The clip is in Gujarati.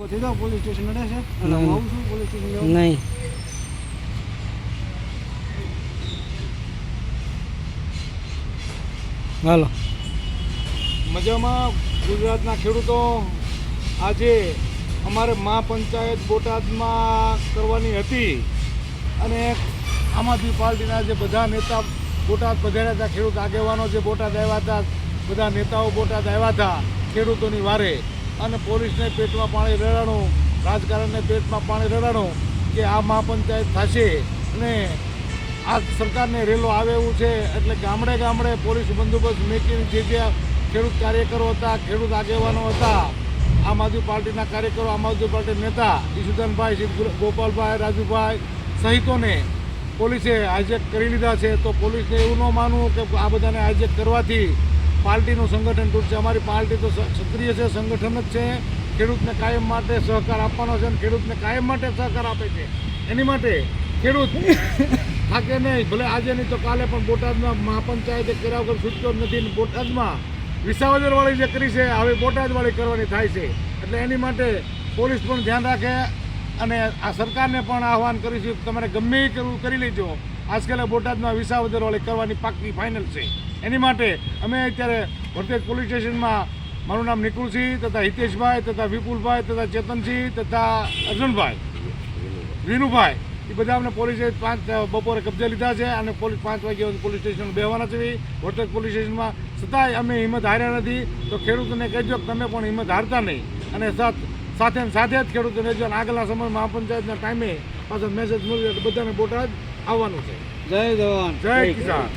પોલીસ સ્ટેશન નડે છે અને હું આવું છું પોલીસ સ્ટેશન નહીં. હાલો. મજામાં ગુજરાતના ખેડૂતો આજે અમારે મહાપંચાયત બોટાદમાં કરવાની હતી અને આમ આદમી પાર્ટીના જે બધા નેતા બોટાદ પધાર્યા હતા, ખેડૂત આગેવાનો જે બોટાદ આવ્યા હતા, બધા નેતાઓ બોટાદ આવ્યા હતા ખેડૂતોની વારે, અને પોલીસને પેટમાં પાણી રેડાણું, રાજકારણને પેટમાં પાણી રેડાણું કે આ મહાપંચાયત થશે અને આ સરકારને રેલો આવે એવું છે. એટલે ગામડે ગામડે પોલીસ બંદોબસ્ત મેકીની જગ્યા ખેડૂત કાર્યકરો હતા, ખેડૂત આગેવાનો હતા, આમ આદમી પાર્ટીના કાર્યકરો, આમ આદમી પાર્ટી નેતા ઈશુદાનભાઈ, શિવ ગોપાલભાઈ, રાજુભાઈ સહિતોને પોલીસે હાઈજેક કરી લીધા છે. તો પોલીસને એવું ન માનવું કે આ બધાને હાઈજેક કરવાથી પાર્ટીનું સંગઠન તૂટશે. અમારી પાર્ટી તો સક્રિય છે, સંગઠન જ છે, ખેડૂતને કાયમ માટે સહકાર આપવાનો છે અને ખેડૂતને કાયમ માટે સહકાર આપે છે. એની માટે ખેડૂત થાકે નહીં, ભલે આજે નહીં તો કાલે, પણ બોટાદમાં મહાપંચાયતે કર્યા વગર છૂટતો જ નથી. બોટાદમાં વિસાવદરવાળી જે કરી છે હવે બોટાદવાળી કરવાની થાય છે. એટલે એની માટે પોલીસ પણ ધ્યાન રાખે અને આ સરકારને પણ આહવાન કરીશું તમારે ગમે એ કરવું કરી લેજો. આજકાલ બોટાદમાં વિસાવદરવાળી કરવાની પાક્કી ફાઇનલ છે. એની માટે અમે અત્યારે વરતેજ પોલીસ સ્ટેશનમાં મારું નામ નિકુલસિંહ તથા હિતેશભાઈ તથા વિપુલભાઈ તથા ચેતનસિંહ તથા અર્જુનભાઈ, વિનુભાઈ, એ બધા અમને પોલીસે બપોરે કબજે લીધા છે અને પોલીસ 5 વાગ્યા પોલીસ સ્ટેશન બેહવાના છે વરતેજ પોલીસ સ્ટેશનમાં. છતાંય અમે હિંમત હાર્યા નથી. તો ખેડૂતોને કહેજો કે તમે પણ હિંમત હારતા નહીં અને સાથે જ ખેડૂતોને કહેજો. અને આગળના સમય મહાપંચાયતના ટાઈમે પાછો મેસેજ મળ્યો એટલે બધાને બોટાદ આવવાનું છે. જય જવાન જય કિસાન.